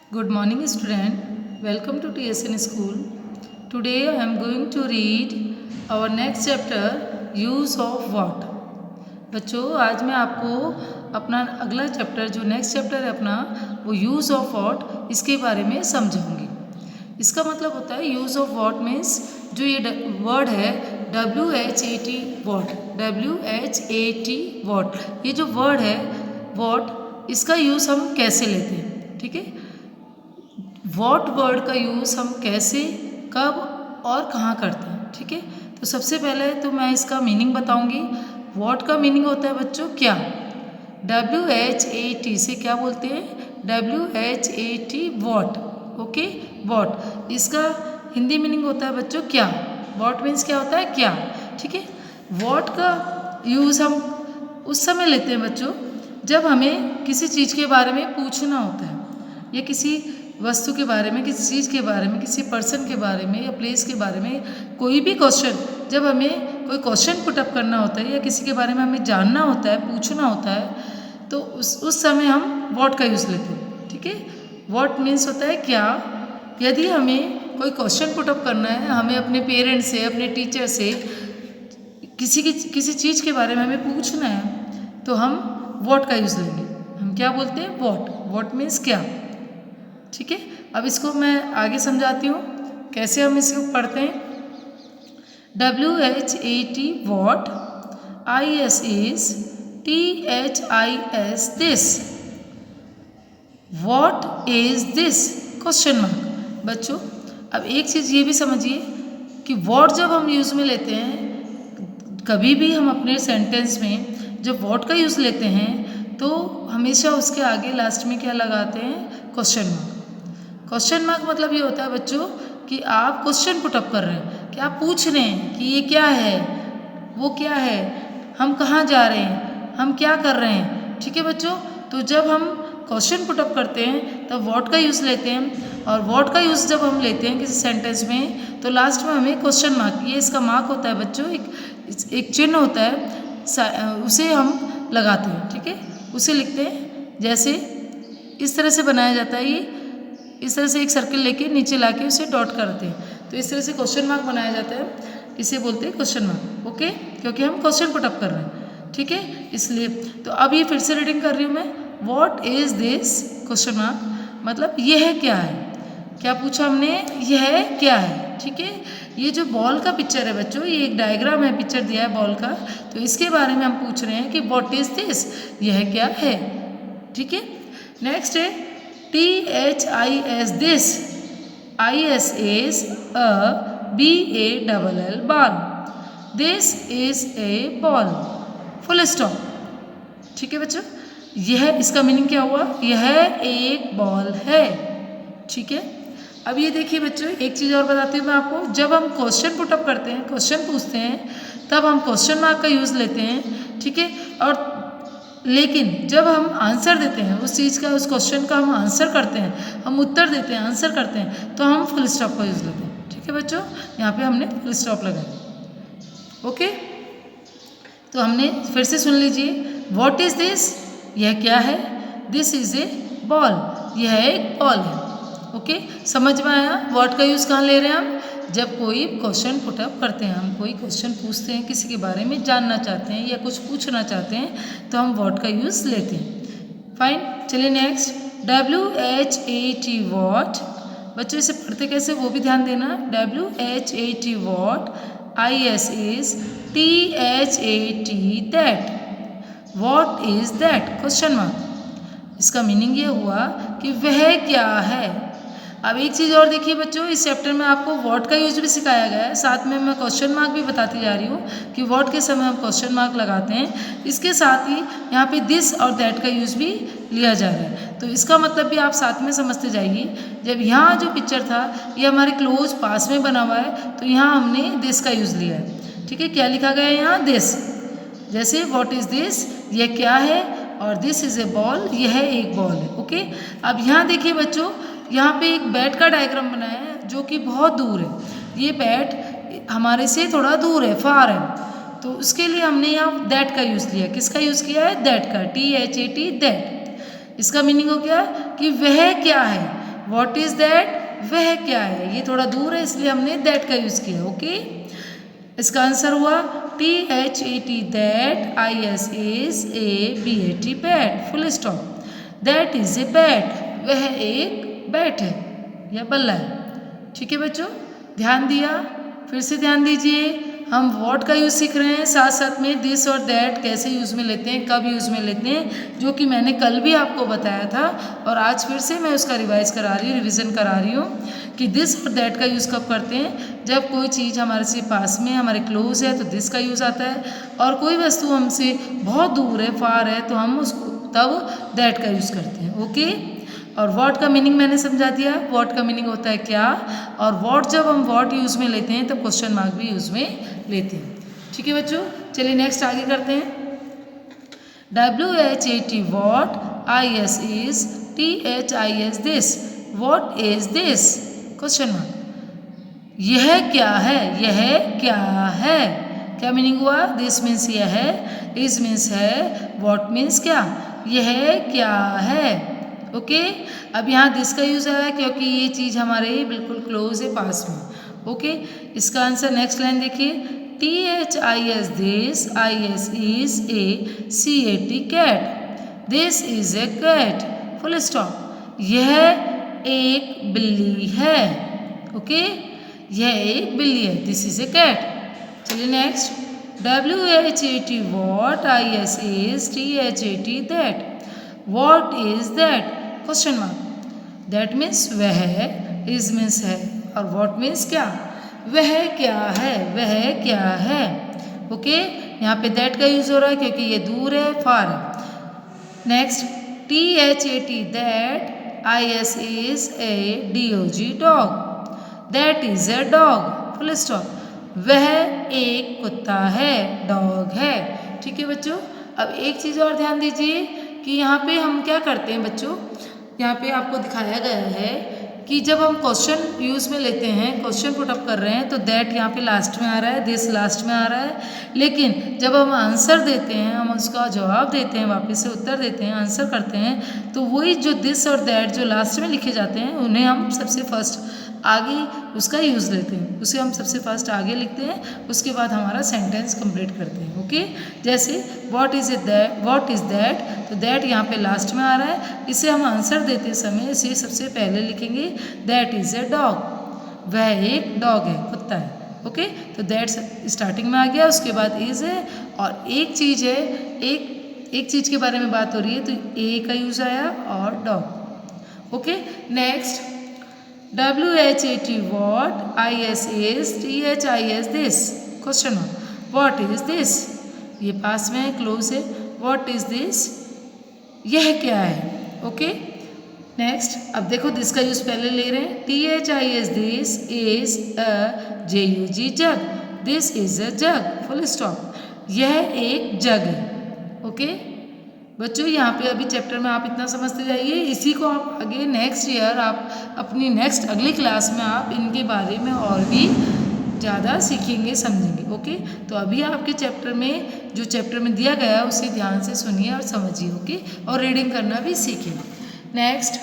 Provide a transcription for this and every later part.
Good morning, student. Welcome to TSN School. Today I am going to read our next chapter, Use of What. बच्चों, आज मैं आपको अपना अगला chapter जो नेक्स्ट चैप्टर है अपना वो यूज़ ऑफ वॉट इसके बारे में समझाऊंगी। इसका मतलब होता है यूज़ ऑफ वॉट मीन्स जो ये वर्ड है WHAT वॉट, WHAT वॉट, ये जो वर्ड है वॉट इसका यूज़ हम कैसे लेते हैं। ठीक है, वॉट वर्ड का यूज़ हम कैसे कब और कहाँ करते हैं। ठीक है, तो सबसे पहले तो मैं इसका मीनिंग बताऊंगी। वॉट का मीनिंग होता है बच्चों क्या। WHAT से क्या बोलते हैं, WHAT वॉट। ओके, वॉट इसका हिंदी मीनिंग होता है बच्चों क्या। वॉट मीन्स क्या होता है क्या। ठीक है, वॉट का यूज़ हम उस समय लेते हैं बच्चों जब हमें किसी चीज़ के बारे में पूछना होता है या किसी वस्तु के बारे में, किसी चीज़ के बारे में, किसी पर्सन के बारे में या प्लेस के बारे में कोई भी क्वेश्चन, जब हमें कोई क्वेश्चन पुटअप करना होता है या किसी के बारे में हमें जानना होता है, पूछना होता है, तो उस समय हम वॉट का यूज़ लेते हैं। ठीक है, वॉट मीन्स होता है क्या। यदि हमें कोई क्वेश्चन पुटअप करना है, हमें अपने पेरेंट्स से, अपने टीचर से किसी चीज़ के बारे में हमें पूछना है तो हम वॉट का यूज़ लेंगे। हम क्या बोलते हैं, वॉट। वॉट मीन्स क्या। ठीक है, अब इसको मैं आगे समझाती हूँ कैसे हम इसको पढ़ते हैं। WHAT what, IS is THIS this, what is this question mark. बच्चों अब एक चीज़ ये भी समझिए कि वॉट जब हम यूज़ में लेते हैं, कभी भी हम अपने सेंटेंस में जब वॉट का यूज़ लेते हैं तो हमेशा उसके आगे लास्ट में क्या लगाते हैं, क्वेश्चन मार्क। क्वेश्चन मार्क मतलब ये होता है बच्चों कि आप क्वेश्चन पुटअप कर रहे हैं, कि आप पूछ रहे हैं कि ये क्या है, वो क्या है, हम कहाँ जा रहे हैं, हम क्या कर रहे हैं। ठीक है बच्चों, तो जब हम क्वेश्चन पुटअप करते हैं तब वॉट का यूज़ लेते हैं, और वॉट का यूज़ जब हम लेते हैं किसी सेंटेंस में तो लास्ट में हमें क्वेश्चन मार्क, ये इसका मार्क होता है बच्चों, एक चिन्ह होता है, उसे हम लगाते हैं। ठीक है, उसे लिखते हैं, जैसे इस तरह से बनाया जाता है। ये इस तरह से एक सर्कल लेके नीचे लाके उसे डॉट करते हैं, तो इस तरह से क्वेश्चन मार्क बनाया जाता है, इसे बोलते हैं क्वेश्चन मार्क। ओके, क्योंकि हम क्वेश्चन पुटअप कर रहे हैं। ठीक है, इसलिए तो अब ये फिर से रीडिंग कर रही हूँ मैं। What is this question mark, मतलब यह क्या है। क्या पूछा हमने, यह क्या है। ठीक है, ये जो बॉल का पिक्चर है बच्चों, ये एक डायग्राम है, पिक्चर दिया है बॉल का, तो इसके बारे में हम पूछ रहे हैं कि व्हाट इज दिस, यह क्या है। ठीक है, नेक्स्ट है THIS this, IS is a BALL ball, this is a ball, full stop. ठीक है बच्चों, यह इसका मीनिंग क्या हुआ, यह एक बॉल है। ठीक है, अब ये देखिए बच्चों, एक चीज़ और बताती हूँ मैं आपको। जब हम क्वेश्चन पुटअप करते हैं, क्वेश्चन पूछते हैं, तब हम क्वेश्चन मार्क का यूज़ लेते हैं। ठीक है, और लेकिन जब हम आंसर देते हैं उस चीज़ का, उस क्वेश्चन का हम आंसर करते हैं, हम उत्तर देते हैं, आंसर करते हैं, तो हम फुल स्टॉप का यूज़ लेते हैं। ठीक है बच्चों, यहाँ पे हमने फुल स्टॉप लगाया। ओके, तो हमने फिर से सुन लीजिए, व्हाट इज दिस, यह क्या है, दिस इज ए बॉल, यह एक बॉल है। ओके, समझ में आया। व्हाट का यूज़ कहाँ ले रहे हैं हम, जब कोई क्वेश्चन पुटअप करते हैं, हम कोई क्वेश्चन पूछते हैं, किसी के बारे में जानना चाहते हैं या कुछ पूछना चाहते हैं, तो हम व्हाट का यूज़ लेते हैं। फाइन, चलिए नेक्स्ट, WHAT वॉट। बच्चों इसे पढ़ते कैसे वो भी ध्यान देना। WHAT what, IS is THAT that, what is that question mark. इसका मीनिंग ये हुआ कि वह क्या है। अब एक चीज़ और देखिए बच्चों, इस चैप्टर में आपको वॉट का यूज भी सिखाया गया है, साथ में मैं क्वेश्चन मार्क भी बताती जा रही हूँ कि वॉट के समय हम क्वेश्चन मार्क लगाते हैं। इसके साथ ही यहाँ पे दिस और दैट का यूज भी लिया जा रहा है, तो इसका मतलब भी आप साथ में समझते जाइए। जब यहाँ जो पिक्चर था ये हमारे क्लोज पास में बना हुआ है, तो यहाँ हमने दिस का यूज़ लिया है। ठीक है, क्या लिखा गया है यहाँ, दिस। जैसे व्हाट इज दिस, यह क्या है, और दिस इज ए बॉल, यह एक बॉल है। ओके, अब यहाँ देखिए बच्चों, यहाँ पे एक बैट का डायग्राम बनाया है जो कि बहुत दूर है। ये बैट हमारे से थोड़ा दूर है, फार है, तो उसके लिए हमने यहाँ दैट का यूज़ लिया। किसका यूज़ किया है, दैट का, THAT दैट। इसका मीनिंग हो गया कि वह क्या है, व्हाट इज दैट, वह क्या है, ये थोड़ा दूर है इसलिए हमने दैट का यूज किया। ओके, इसका आंसर हुआ THAT, that, ISABAT, bat, full stop. That is a bat, वह एक बैट है या बल्ला है। ठीक है बच्चों, ध्यान दिया, फिर से ध्यान दीजिए। हम व्हाट का यूज़ सीख रहे हैं, साथ साथ में दिस और दैट कैसे यूज़ में लेते हैं, कब यूज़ में लेते हैं, जो कि मैंने कल भी आपको बताया था और आज फिर से मैं उसका रिवाइज करा रही हूँ, रिवीजन करा रही हूँ कि दिस और दैट का यूज़ कब करते हैं। जब कोई चीज़ हमारे से पास में, हमारे क्लोज है तो दिस का यूज़ आता है, और कोई वस्तु हमसे बहुत दूर है, फार है, तो हम उसको तब दैट का यूज़ करते हैं। ओके, और व्हाट का मीनिंग मैंने समझा दिया। व्हाट का मीनिंग होता है क्या, और व्हाट जब हम व्हाट यूज़ में लेते हैं तब क्वेश्चन मार्क भी यूज़ में लेते हैं। ठीक है बच्चों, चलिए नेक्स्ट आगे करते हैं। WHAT what, IS is, THIS this, what is this, question mark. यह क्या है, यह क्या है, क्या मीनिंग हुआ, दिस मीन्स यह है, इज मीन्स है, व्हाट मीन्स क्या, यह क्या है। ओके, अब यहाँ दिस का यूज़ आया क्योंकि ये चीज़ हमारे बिल्कुल क्लोज है, पास में। ओके, इसका आंसर नेक्स्ट लाइन देखिए, THIS this, IS is a, CAT cat, this is a cat, full stop. यह एक बिल्ली है। ओके, यह एक बिल्ली है, दिस इज ए कैट। चलिए next, WHAT what, IS is, THAT that, what is that, question mark. That means वह, इज मीन्स है, और व्हाट मीन्स क्या, वह क्या है, वह क्या है। ओके, यहाँ पे दैट का यूज हो रहा है क्योंकि ये दूर है, फार है। Next, THAT that, IS is A, DOG dog, that is a dog, full stop. वह एक कुत्ता है, डॉग है। ठीक है बच्चों, अब एक चीज़ और ध्यान दीजिए कि यहाँ पे हम क्या करते हैं बच्चों, यहाँ पे आपको दिखाया गया है कि जब हम क्वेश्चन यूज़ में लेते हैं, क्वेश्चन पुट अप कर रहे हैं, तो दैट यहाँ पे लास्ट में आ रहा है, दिस लास्ट में आ रहा है। लेकिन जब हम आंसर देते हैं, हम उसका जवाब देते हैं, वापस से उत्तर देते हैं, आंसर करते हैं, तो वही जो दिस और दैट जो लास्ट में लिखे जाते हैं, उन्हें हम सबसे फर्स्ट आगे उसका यूज़ लेते हैं, उसे हम सबसे फर्स्ट आगे लिखते हैं, उसके बाद हमारा सेंटेंस कंप्लीट करते हैं। ओके, जैसे what is a that, what is that, तो दैट यहाँ पे लास्ट में आ रहा है, इसे हम आंसर देते समय इसे सबसे पहले लिखेंगे, दैट इज ए डॉग, वह एक डॉग है, कुत्ता है। ओके, तो दैट स्टार्टिंग में आ गया, उसके बाद इज है, और एक चीज़ है, एक चीज़ के बारे में बात हो रही है, तो ए का यूज़ आया और dog. Okay, next, WHAT what, IS is, THIS this, question mark, what is this, ये पास में है, क्लोज है, व्हाट इज दिस, यह क्या है। ओके, नेक्स्ट, अब देखो दिस का यूज पहले ले रहे हैं, THIS this is a, JUG jug, this is a jug, full stop. यह एक जग है। ओके बच्चों, यहाँ पे अभी चैप्टर में आप इतना समझते जाइए, इसी को आप आगे नेक्स्ट ईयर आप अपनी नेक्स्ट अगली क्लास में आप इनके बारे में और भी ज़्यादा सीखेंगे, समझेंगे। ओके, तो अभी आपके चैप्टर में जो चैप्टर में दिया गया है उसे ध्यान से सुनिए और समझिए। ओके, और रीडिंग करना भी सीखिए। Next,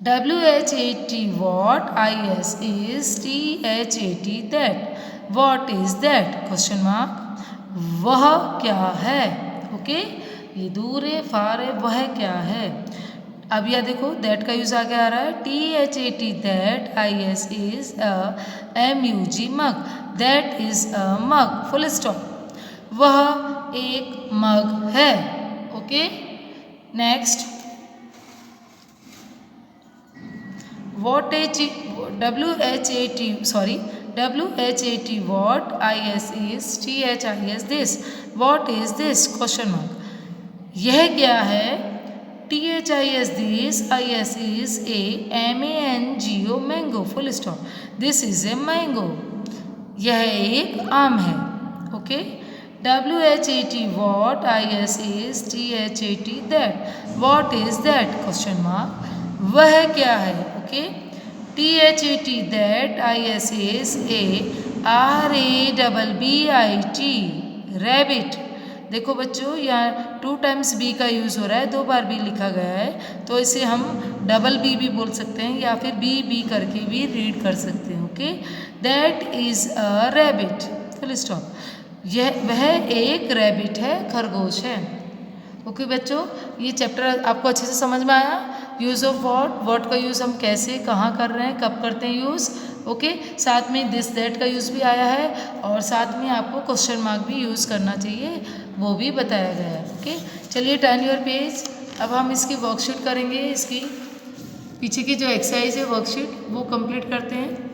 WHAT what, IS is, THAT that, what is that, question mark, वह क्या है। ओके, ये दूर है, फार है, वह क्या है। अब यह देखो दैट का यूज आगे आ रहा है, THAT that, IS is a, MUG mug, that is a mug, full stop. वह एक मग है। Okay, next, WHAT what, IS is, THIS this, what is this, question mark. यह क्या है, THIS this, IS is a, MANGO mango, full stop, this is a mango, यह एक आम है। Okay, WHAT what, IS is, THAT that, what is that, question mark, वह क्या है। Okay, THAT that, IS is a, RABBIT rabbit, देखो बच्चों यहाँ 2 टाइम्स बी का यूज़ हो रहा है, 2 बार बी लिखा गया है, तो इसे हम डबल बी भी बोल सकते हैं या फिर बी बी करके भी रीड कर सकते हैं। Okay, that is a rabbit, full stop. वह एक रैबिट है, खरगोश है। ओके बच्चों, ये चैप्टर आपको अच्छे से समझ में आया। यूज़ ऑफ वॉट का यूज़ हम कैसे कहाँ कर रहे हैं, कब करते हैं यूज़। ओके, साथ में दिस दैट का यूज़ भी आया है और साथ में आपको क्वेश्चन मार्क भी यूज़ करना चाहिए, वो भी बताया गया है। ओके, चलिए टर्न योर पेज। अब हम इसकी वर्कशीट करेंगे, इसकी पीछे की जो एक्सरसाइज है वर्कशीट वो कंप्लीट करते हैं।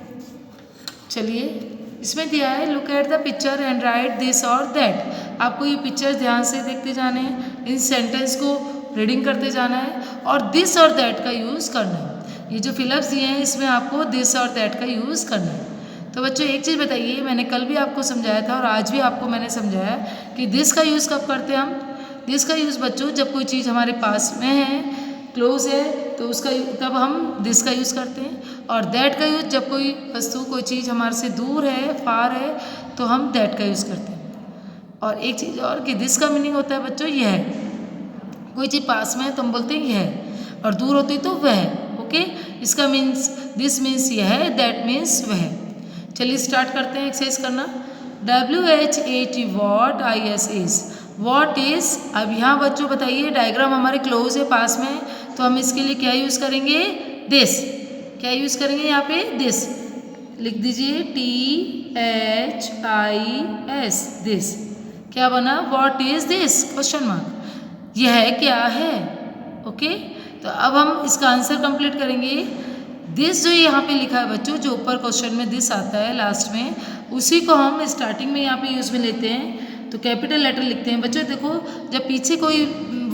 चलिए, इसमें दिया है look at the picture and right this और दैट। आपको ये पिक्चर ध्यान से देखते जाने हैं, इन सेंटेंस को रीडिंग करते जाना है और दिस और दैट का यूज़ करना है। ये जो फिलअप्स दिए हैं इसमें आपको दिस और दैट का यूज़ करना है। तो बच्चों एक चीज़ बताइए, मैंने कल भी आपको समझाया था और आज भी आपको मैंने समझाया कि दिस का यूज़ कब करते हैं हम। दिस का यूज़ बच्चों जब कोई चीज़ हमारे पास में है, क्लोज है, तो उसका तब हम दिस का यूज़ करते हैं। और दैट का यूज़ जब कोई वस्तु कोई चीज़ हमारे से दूर है, फार है, तो हम दैट का यूज़ करते हैं। और एक चीज़ और कि दिस का मीनिंग होता है बच्चों यह, कोई चीज़ पास में है तो हम बोलते हैं यह, और दूर होती तो वह। ओके, इसका मीन्स दिस मीन्स यह है, दैट मीन्स वह। चलिए स्टार्ट करते हैं एक्सरसाइज करना। WHAT what, IS is, what is. अब यहाँ बच्चों बताइए, डायग्राम हमारे क्लोज है, पास में है, तो हम इसके लिए क्या यूज़ करेंगे, दिस। क्या यूज़ करेंगे यहाँ पे, दिस लिख दीजिए, THIS, दिस। क्या बना, what is this, question mark, यह क्या है। ओके, तो अब हम इसका आंसर कंप्लीट करेंगे। दिस जो यहाँ पे लिखा है बच्चों, जो ऊपर क्वेश्चन में दिस आता है लास्ट में, उसी को हम स्टार्टिंग में यहाँ पे यूज़ में लेते हैं, तो कैपिटल लेटर लिखते हैं। बच्चों देखो, जब पीछे कोई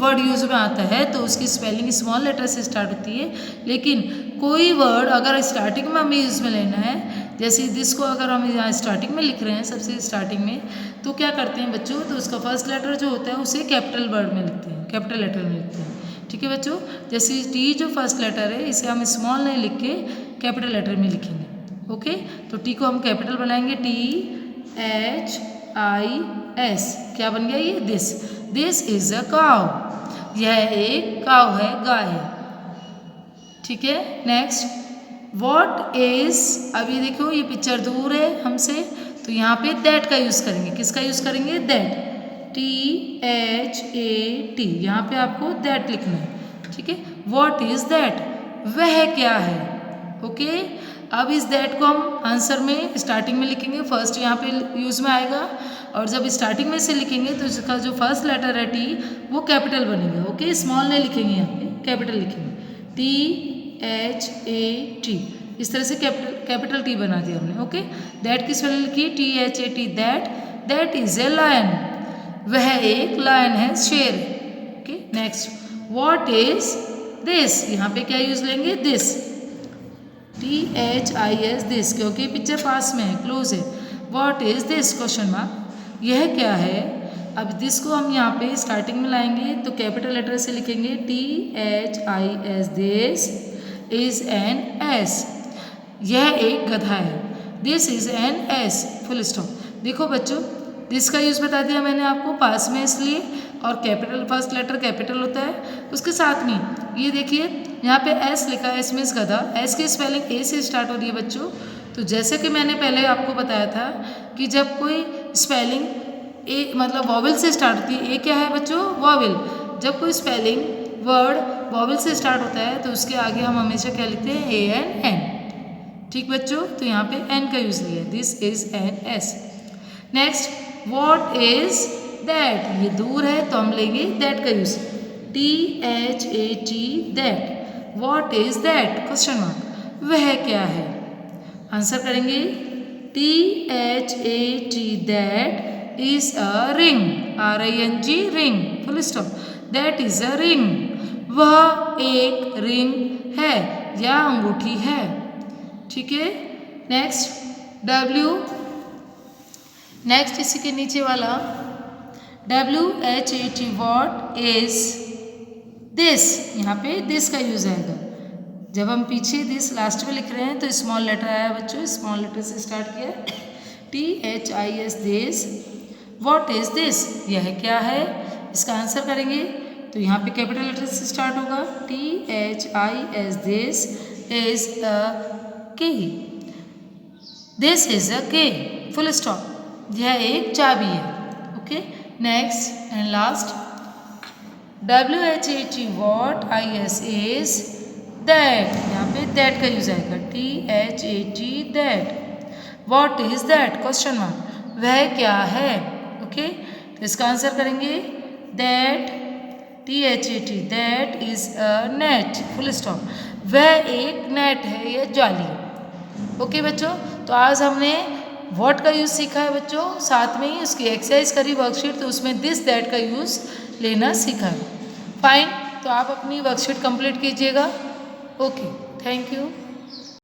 वर्ड यूज़ में आता है तो उसकी स्पेलिंग स्मॉल लेटर से स्टार्ट होती है, लेकिन कोई वर्ड अगर स्टार्टिंग में हमें यूज़ में लेना है, जैसे दिस को अगर हम यहाँ स्टार्टिंग में लिख रहे हैं, सबसे स्टार्टिंग में, तो क्या करते हैं बच्चों, तो उसका फर्स्ट लेटर जो होता है उसे कैपिटल वर्ड में लिखते हैं, कैपिटल लेटर में लिखते हैं। ठीक है बच्चों, जैसे टी जो फर्स्ट लेटर है इसे हम स्मॉल नहीं लिख के कैपिटल लेटर में लिखेंगे। ओके, तो टी को हम कैपिटल बनाएंगे, THIS। क्या बन गया ये, this. This is a cow, यह एक काउ है, गाय है। ठीक है, नेक्स्ट, वॉट इज। अब ये देखो, ये पिक्चर दूर है हमसे, तो यहाँ पे दैट का यूज़ करेंगे। किसका यूज़ करेंगे, दैट, THAT, यहाँ पे आपको दैट लिखना है। ठीक है, वॉट इज दैट, वह क्या है। ओके, अब इस दैट को हम आंसर में स्टार्टिंग में लिखेंगे, फर्स्ट यहाँ पे यूज़ में आएगा, और जब स्टार्टिंग में से लिखेंगे तो इसका जो फर्स्ट लेटर है टी, वो कैपिटल बनेगा। ओके, स्मॉल नहीं लिखेंगे, यहाँ पे कैपिटल लिखेंगे, THAT। इस तरह से कैपिटल टी बना दिया हमने। ओके, दैट की स्पेलिंग लिखी, THAT, that. That is a lion, वह एक लायन है, शेर। Okay, next, what is this, यहाँ पे क्या यूज लेंगे, दिस, THIS, दिस, क्योंकि पिक्चर पास में है, क्लोज है। What is this, question mark, यह क्या है। अब दिस को हम यहाँ पे स्टार्टिंग में लाएंगे, तो कैपिटल लेटर से लिखेंगे, THIS, this is an S, यह एक गधा है, this is an S, full stop. देखो बच्चों, दिस का यूज़ बता दिया मैंने आपको, पास में इसलिए, और कैपिटल फर्स्ट लेटर कैपिटल होता है। उसके साथ में ये देखिए, यहाँ पे एस लिखा है, एस मीन्स गधा, एस की स्पेलिंग ए से स्टार्ट हो रही है बच्चों। तो जैसे कि मैंने पहले आपको बताया था कि जब कोई स्पेलिंग ए मतलब वॉवेल से स्टार्ट होती है, ए क्या है बच्चों, वॉवेल। जब कोई स्पेलिंग वर्ड वॉवेल से स्टार्ट होता है तो उसके आगे हम हमेशा क्या लिखते हैं, ANN। ठीक बच्चों, तो यहाँ पे एन का यूज़ लिया, this is an S. Next, what is that, ये दूर है तो हम लेंगे दैट का use, THAT, that. What is that, question mark, वह क्या है। आंसर करेंगे, THAT, that is a ring, RING, ring, full stop. That is a ring, वह एक रिंग है या अंगूठी है। ठीक है, नेक्स्ट, W, नेक्स्ट इसी के नीचे वाला, WHAT, वॉट इज दिस, यहाँ पे दिस का यूज आएगा। जब हम पीछे दिस लास्ट में लिख रहे हैं तो स्मॉल लेटर आया बच्चों, स्मॉल लेटर से स्टार्ट किया, THIS, this. What is this, यह क्या है। इसका आंसर करेंगे तो यहाँ पे कैपिटल लेटर से स्टार्ट होगा, THIS, दिस इज अ की, दिस इज अ की, फुल स्टॉप, यह एक चाबी है। Okay, next and last, WHAT what, IS is that, यहाँ पे दैट का यूज आएगा, THAT that, what is that, question mark, वह क्या है। ओके, तो इसका आंसर करेंगे that, THAT, that is a net, full stop, वह एक नेट है या जाली है। ओके बच्चों, तो आज हमने व्हाट का यूज़ सीखा है बच्चों, साथ में ही उसकी एक्सरसाइज करी वर्कशीट, तो उसमें दिस दैट का यूज़ लेना सीखा है। फाइन, तो आप अपनी वर्कशीट कंप्लीट कीजिएगा। Okay, thank you.